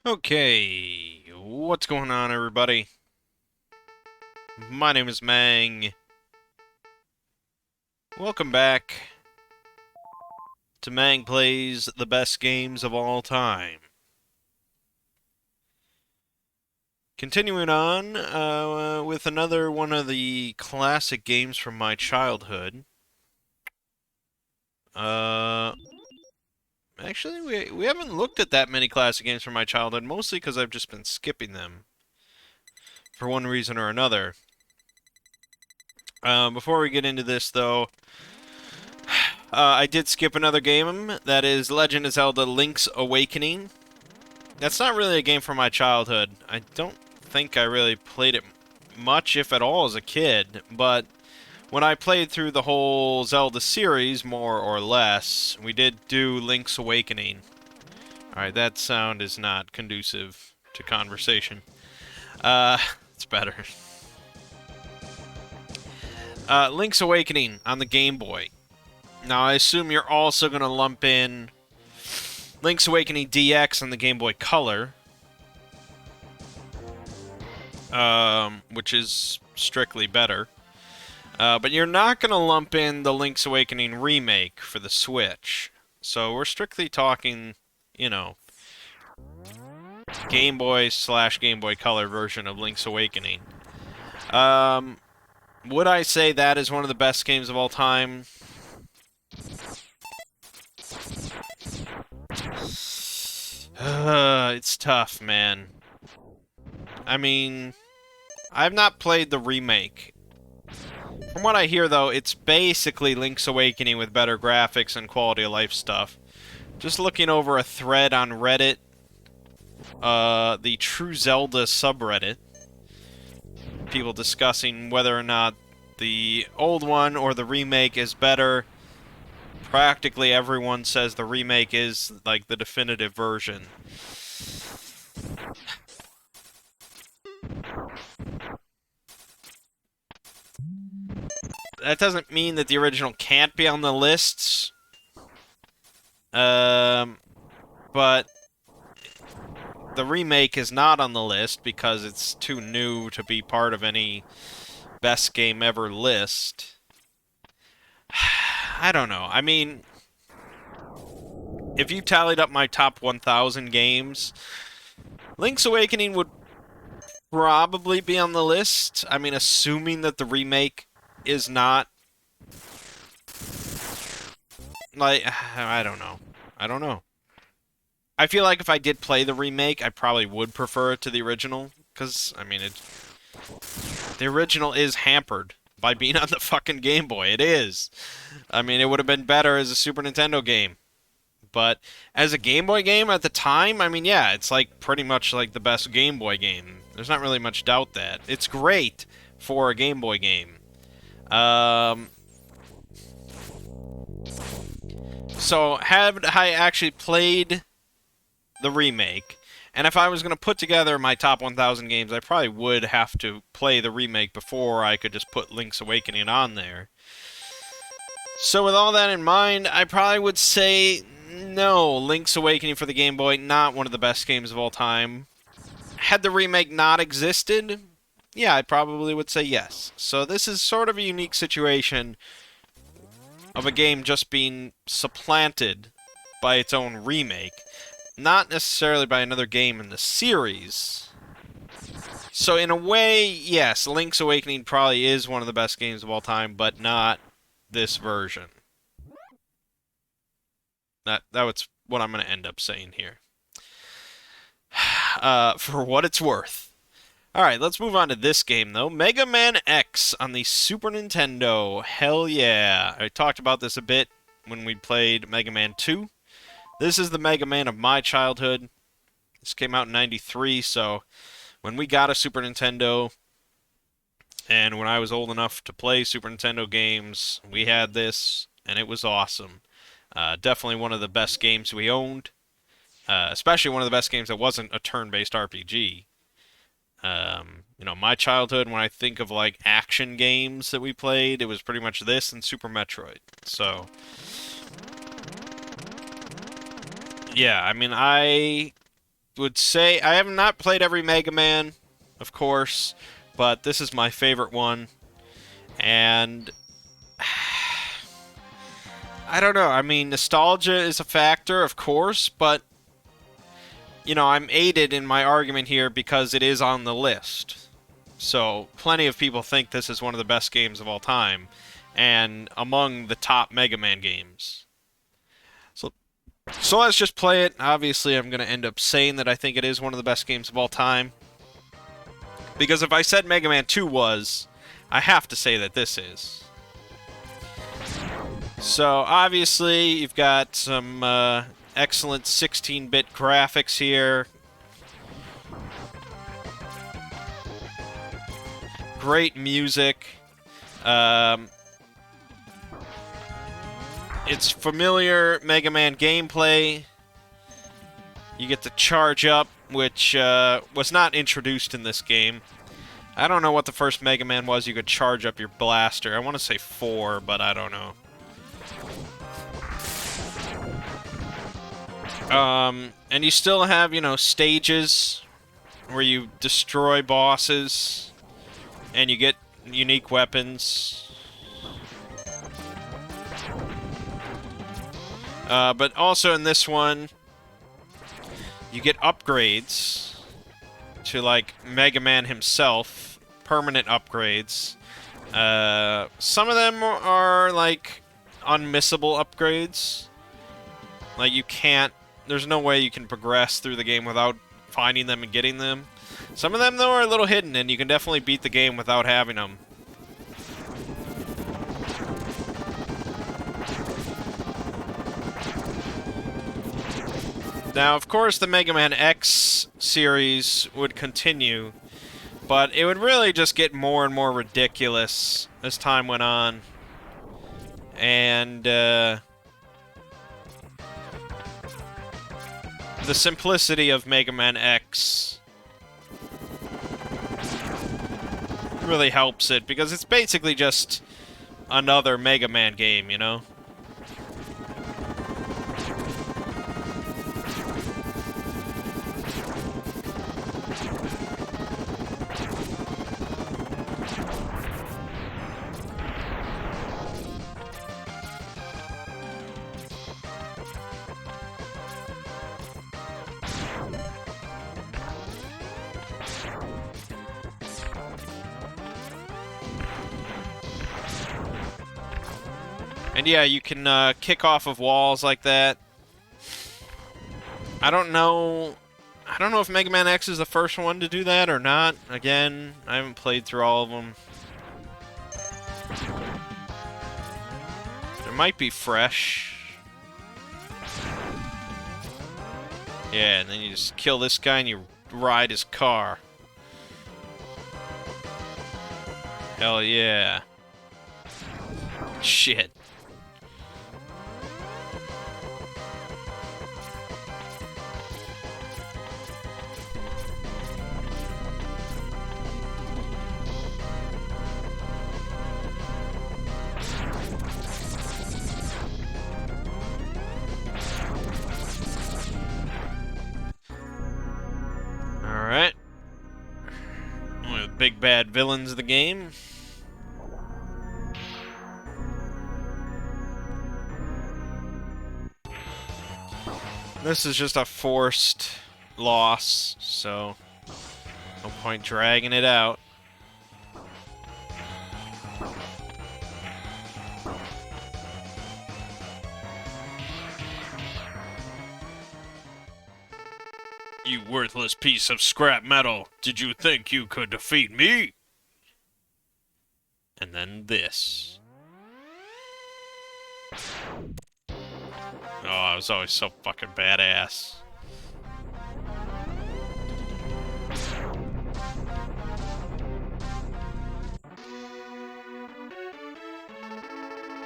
Okay, what's going on, everybody? My name is Mangg. Welcome back to Mangg Plays the Best Games of All Time. Continuing on with another one of the classic games from my childhood. Uh, Actually, we haven't looked at that many classic games from my childhood, mostly because I've just been skipping them for one reason or another. Before we get into this, though, I did skip another game. That is Legend of Zelda Link's Awakening. That's not really a game from my childhood. I don't think I really played it much, if at all, as a kid. But when I played through the whole Zelda series, more or less, we did do Link's Awakening. Alright, that sound is not conducive to conversation. It's better. Link's Awakening on the Game Boy. Now, I assume you're also going to lump in Link's Awakening DX on the Game Boy Color, which is strictly better. But you're not going to lump in the Link's Awakening remake for the Switch. So we're strictly talking, you know, Game Boy / Game Boy Color version of Link's Awakening. Would I say that is one of the best games of all time? It's tough, man. I mean, I've not played the remake. From what I hear, though, it's basically Link's Awakening with better graphics and quality of life stuff. Just looking over a thread on Reddit, the True Zelda subreddit, people discussing whether or not the old one or the remake is better. Practically everyone says the remake is, like, the definitive version. That doesn't mean that the original can't be on the lists. But the remake is not on the list because it's too new to be part of any best game ever list. I don't know. I mean, if you tallied up my top 1,000 games, Link's Awakening would probably be on the list. I mean, assuming that the remake is not... Like, I don't know. I don't know. I feel like if I did play the remake, I probably would prefer it to the original. Because, I mean, the original is hampered by being on the fucking Game Boy. It is. I mean, it would have been better as a Super Nintendo game. But as a Game Boy game at the time, I mean, yeah, it's like pretty much like the best Game Boy game. There's not really much doubt that. It's great for a Game Boy game. So, had I actually played the remake, and if I was going to put together my top 1,000 games, I probably would have to play the remake before I could just put Link's Awakening on there. So with all that in mind, I probably would say no, Link's Awakening for the Game Boy, not one of the best games of all time. Had the remake not existed, yeah, I probably would say yes. So this is sort of a unique situation of a game just being supplanted by its own remake, not necessarily by another game in the series. So in a way, yes, Link's Awakening probably is one of the best games of all time, but not this version. That's what I'm going to end up saying here. For what it's worth. Alright, let's move on to this game, though. Mega Man X on the Super Nintendo. Hell yeah. I talked about this a bit when we played Mega Man 2. This is the Mega Man of my childhood. This came out in '93, so when we got a Super Nintendo, and when I was old enough to play Super Nintendo games, we had this, and it was awesome. Definitely one of the best games we owned. Especially one of the best games that wasn't a turn-based RPG. You know, my childhood, when I think of like action games that we played, it was pretty much this and Super Metroid. So, yeah, I mean, I would say I have not played every Mega Man, of course, but this is my favorite one. And I don't know. I mean, nostalgia is a factor, of course, but you know, I'm aided in my argument here because it is on the list. So, plenty of people think this is one of the best games of all time, and among the top Mega Man games. So let's just play it. Obviously, I'm going to end up saying that I think it is one of the best games of all time. Because if I said Mega Man 2 was, I have to say that this is. So, obviously, you've got some excellent 16-bit graphics here. Great music. It's familiar Mega Man gameplay. You get to charge up, which was not introduced in this game. I don't know what the first Mega Man was you could charge up your blaster. I want to say 4, but I don't know. And you still have, you know, stages where you destroy bosses and you get unique weapons. But also in this one, you get upgrades to, like, Mega Man himself. Permanent upgrades. Some of them are, like, unmissable upgrades. Like, you can't... There's no way you can progress through the game without finding them and getting them. Some of them, though, are a little hidden, and you can definitely beat the game without having them. Now, of course, the Mega Man X series would continue, but it would really just get more and more ridiculous as time went on. And, the simplicity of Mega Man X really helps it, because it's basically just another Mega Man game, you know? And yeah, you can kick off of walls like that. I don't know if Mega Man X is the first one to do that or not. Again, I haven't played through all of them. It might be fresh. Yeah, and then you just kill this guy and you ride his car. Hell yeah. Shit. Alright. One of the big bad villains of the game. This is just a forced loss, so no point dragging it out. You worthless piece of scrap metal. Did you think you could defeat me? And then this. Oh, I was always so fucking badass.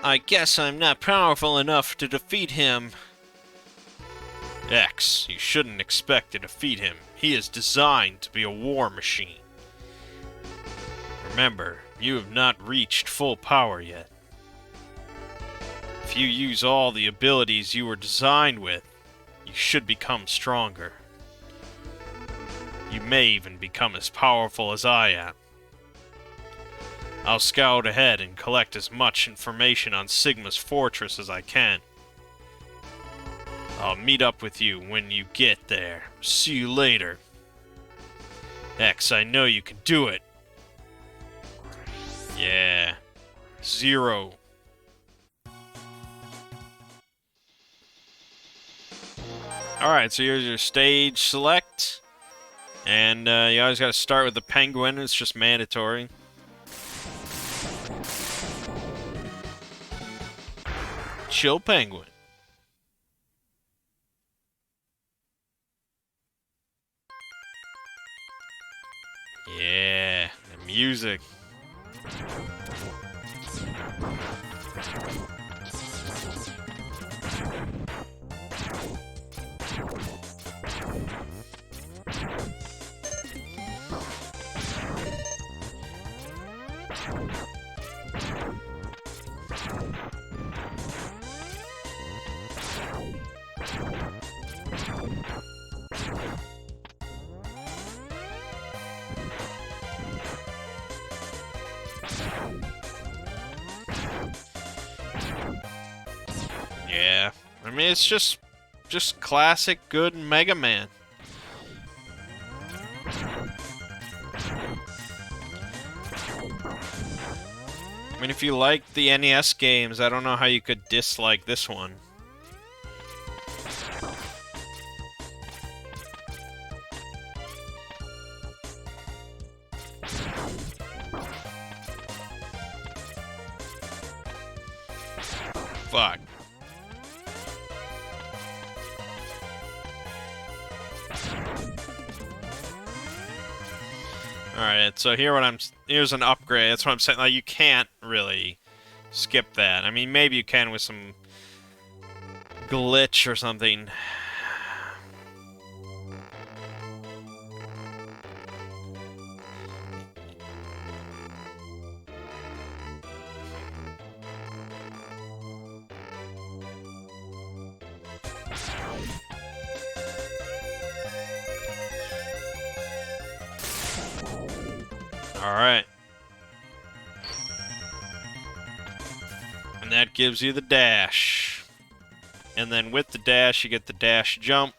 I guess I'm not powerful enough to defeat him. X, you shouldn't expect to defeat him. He is designed to be a war machine. Remember, you have not reached full power yet. If you use all the abilities you were designed with, you should become stronger. You may even become as powerful as I am. I'll scout ahead and collect as much information on Sigma's fortress as I can. I'll meet up with you when you get there. See you later. X, I know you can do it. Yeah. 0. Alright, so here's your stage select. And you always gotta start with the penguin, it's just mandatory. Chill penguin. Yeah, the music. Yeah, I mean, it's just classic good Mega Man. I mean, if you like the NES games, I don't know how you could dislike this one. Fuck. Alright, so here's an upgrade. That's what I'm saying. Like, you can't really skip that. I mean, maybe you can with some glitch or something. Alright. And that gives you the dash. And then with the dash, you get the dash jump,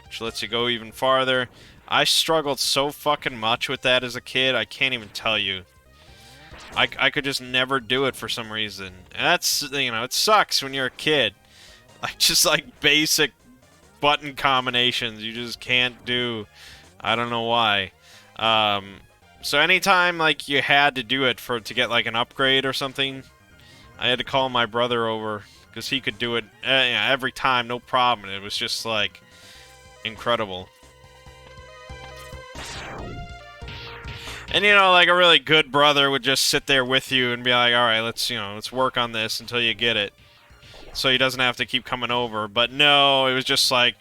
which lets you go even farther. I struggled so fucking much with that as a kid, I can't even tell you. I could just never do it for some reason. And that's, you know, it sucks when you're a kid. Like, just like basic button combinations you just can't do. I don't know why. So anytime, like, you had to do it to get, like, an upgrade or something, I had to call my brother over, because he could do it every time, no problem. It was just, like, incredible. And, you know, like, a really good brother would just sit there with you and be like, alright, let's work on this until you get it. So he doesn't have to keep coming over. But no, it was just like,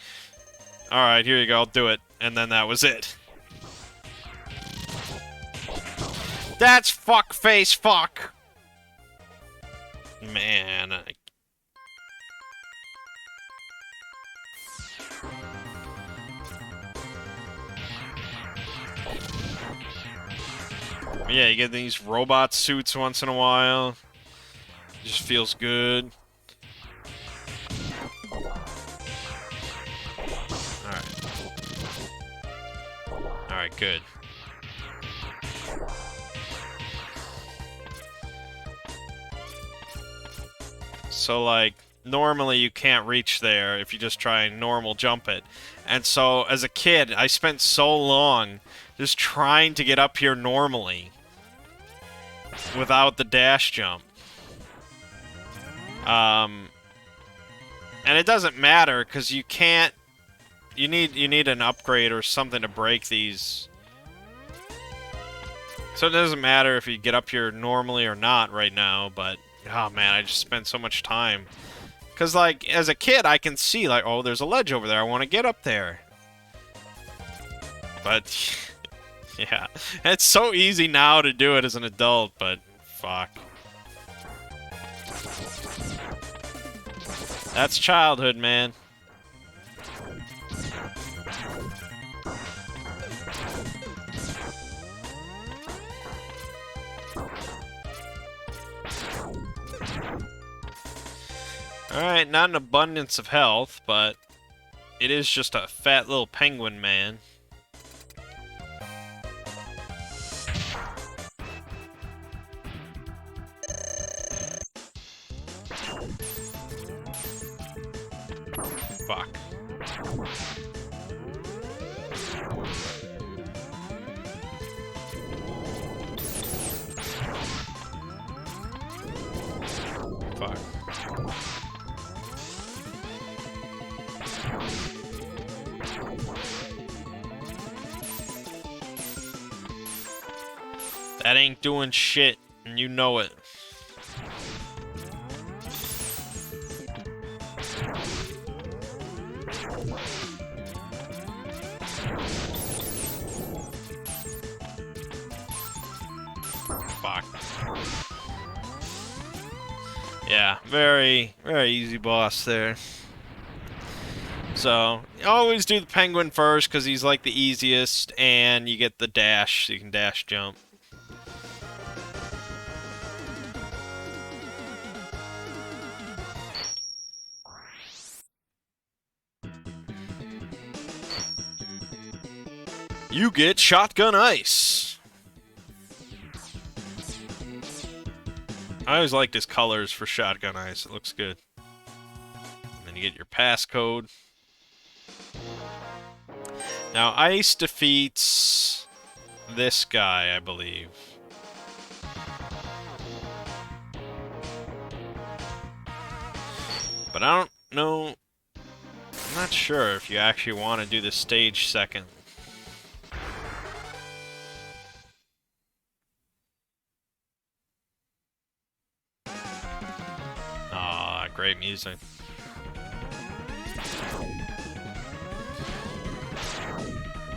alright, here you go, I'll do it. And then that was it. That's fuckface fuck! Man, yeah, you get these robot suits once in a while. It just feels good. Alright. Alright, good. So, like, normally you can't reach there if you just try and normal jump it. And so, as a kid, I spent so long just trying to get up here normally without the dash jump. And it doesn't matter, because you can't... You need an upgrade or something to break these. So it doesn't matter if you get up here normally or not right now, but... Oh man, I just spent so much time. Because, like, as a kid, I can see, like, oh, there's a ledge over there, I want to get up there. But, yeah. It's so easy now to do it as an adult, but, fuck. That's childhood, man. Alright, not an abundance of health, but it is just a fat little penguin man. Fuck. Fuck. That ain't doing shit, and you know it. Fuck. Yeah, very, very easy boss there. So, you always do the penguin first, because he's like the easiest, and you get the dash, so you can dash jump. You get shotgun ice. I always liked his colors for shotgun ice. It looks good. And then you get your passcode. Now, ice defeats this guy, I believe. But I don't know. I'm not sure if you actually want to do the stage second. Ah, great music.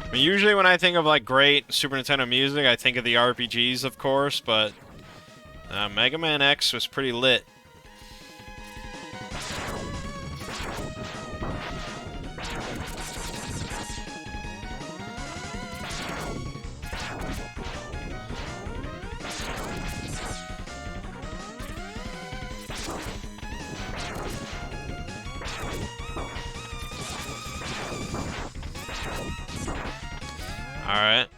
I mean, usually when I think of like great Super Nintendo music, I think of the RPGs, of course, but Mega Man X was pretty lit. Alright.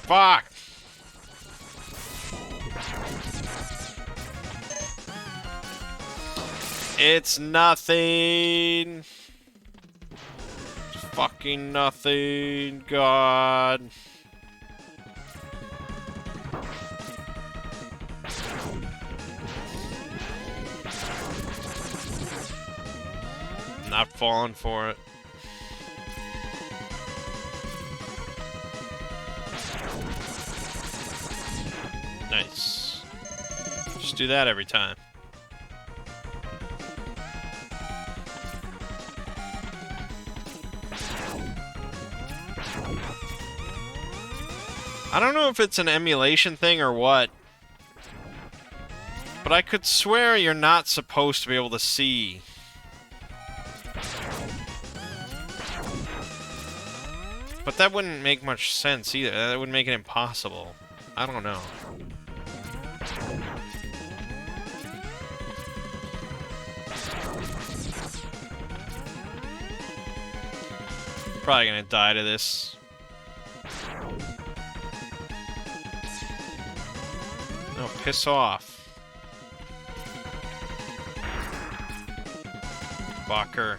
Fuck! It's nothing! It's fucking nothing, God. Not falling for it. Nice. Just do that every time. I don't know if it's an emulation thing or what, but I could swear you're not supposed to be able to see. But that wouldn't make much sense either. That would make it impossible. I don't know. Probably gonna die to this. No, piss off. Fucker.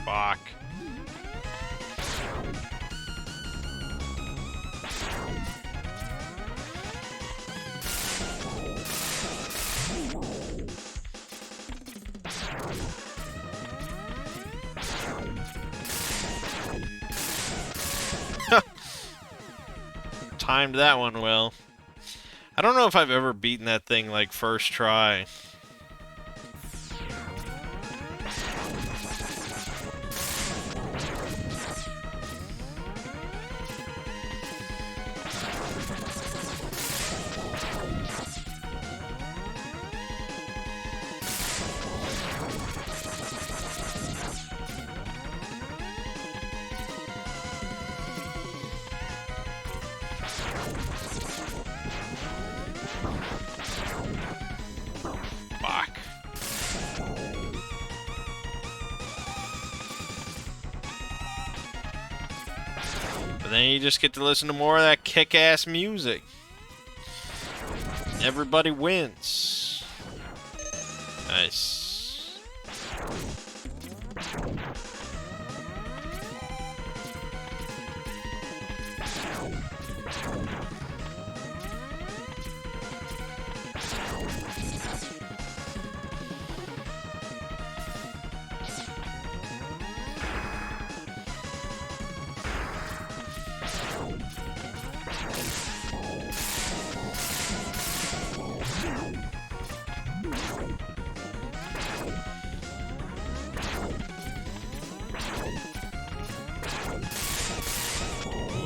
Fuck. Timed that one well. I don't know if I've ever beaten that thing like first try. then you just get to listen to more of that kick-ass music. Everybody wins. Nice.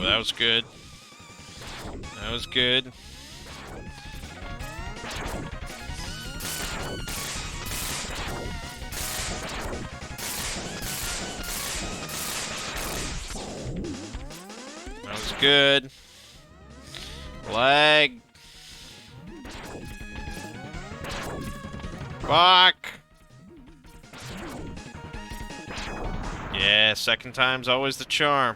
That was good. That was good. That was good. Lag. Fuck. Yeah, second time's always the charm.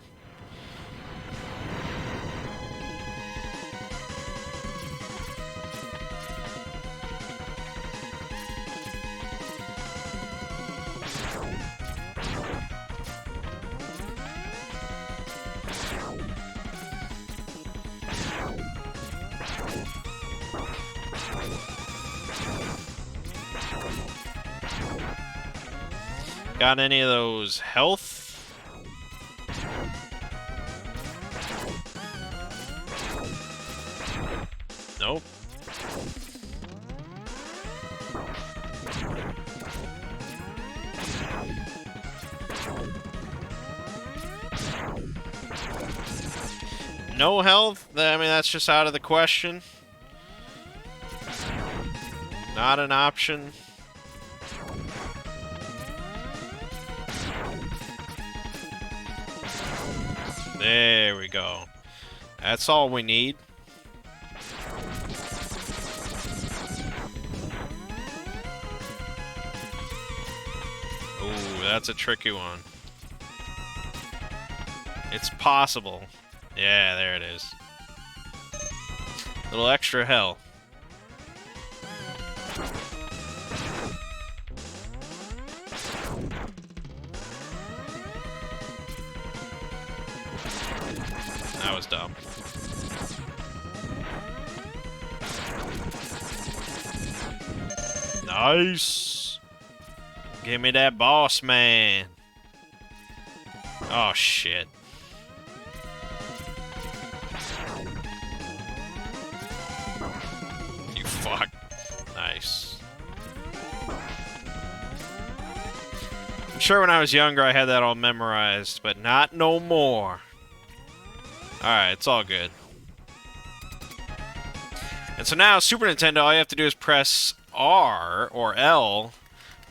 Got any of those health? Nope. No health? I mean, that's just out of the question. Not an option. There we go. That's all we need. Ooh, that's a tricky one. It's possible. Yeah, there it is. Little extra hell. That was dumb. Nice. Give me that boss man. Oh shit. You fuck. Nice. I'm sure when I was younger I had that all memorized, but not no more. Alright, it's all good. And so now, Super Nintendo, all you have to do is press R or L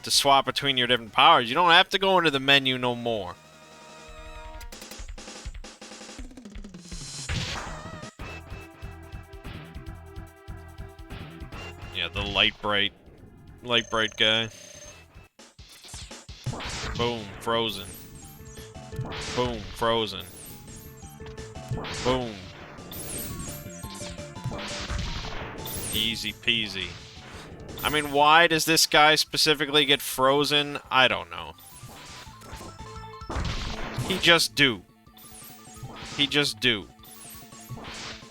to swap between your different powers. You don't have to go into the menu no more. Yeah, the light bright guy. Boom, frozen. Boom, frozen. Boom. Easy peasy. I mean, why does this guy specifically get frozen? I don't know. He just do. He just do.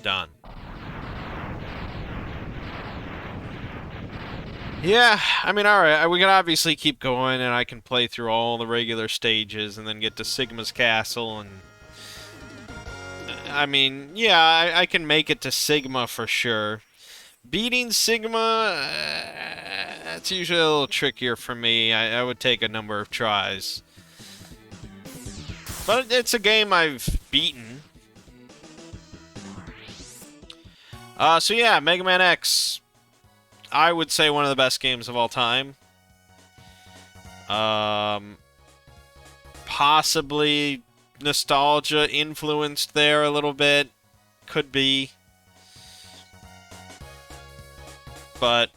Done. Yeah, I mean, alright, we can obviously keep going, and I can play through all the regular stages, and then get to Sigma's castle, and... I mean, yeah, I can make it to Sigma for sure. Beating Sigma, that's usually a little trickier for me. I would take a number of tries. But it's a game I've beaten. So yeah, Mega Man X. I would say one of the best games of all time. Possibly nostalgia influenced there a little bit. Could be. But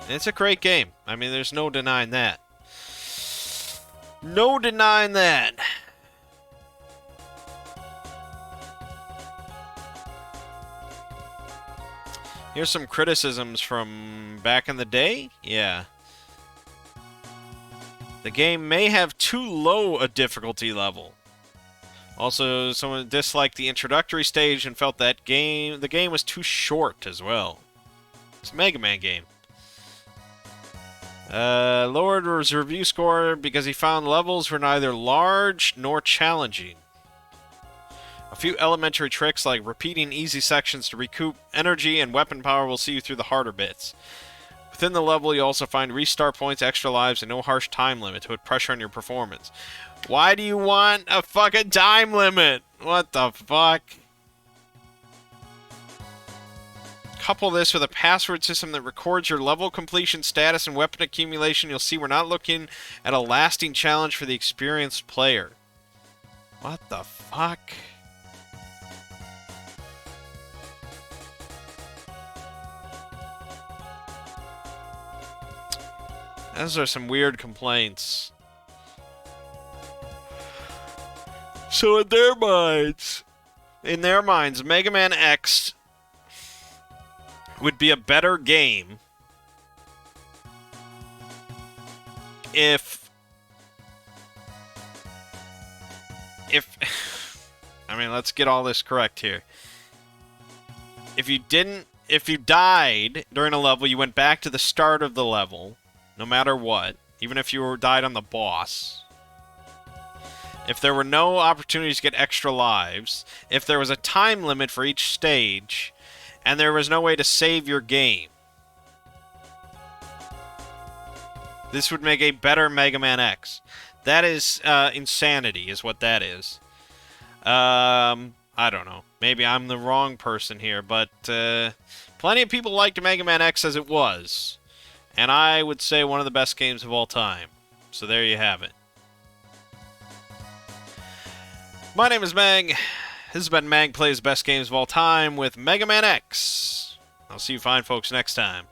it's a great game. I mean, there's no denying that. No denying that. Here's some criticisms from back in the day. Yeah. The game may have too low a difficulty level. Also, someone disliked the introductory stage and felt that the game was too short as well. It's a Mega Man game. Lowered his review score because he found levels were neither large nor challenging. A few elementary tricks like repeating easy sections to recoup energy and weapon power will see you through the harder bits. Within the level, you also find restart points, extra lives, and no harsh time limit to put pressure on your performance. Why do you want a fucking time limit? What the fuck? Couple this with a password system that records your level completion status and weapon accumulation. You'll see we're not looking at a lasting challenge for the experienced player. What the fuck? Those are some weird complaints. So in their minds, Mega Man X would be a better game if I mean, let's get all this correct here. If you died during a level, you went back to the start of the level, no matter what, even if you died on the boss. If there were no opportunities to get extra lives, if there was a time limit for each stage, and there was no way to save your game, this would make a better Mega Man X. That is insanity, is what that is. I don't know. Maybe I'm the wrong person here, but plenty of people liked Mega Man X as it was. And I would say one of the best games of all time. So there you have it. My name is Mangg. This has been Mangg Plays Best Games of All Time with Mega Man X. I'll see you fine folks next time.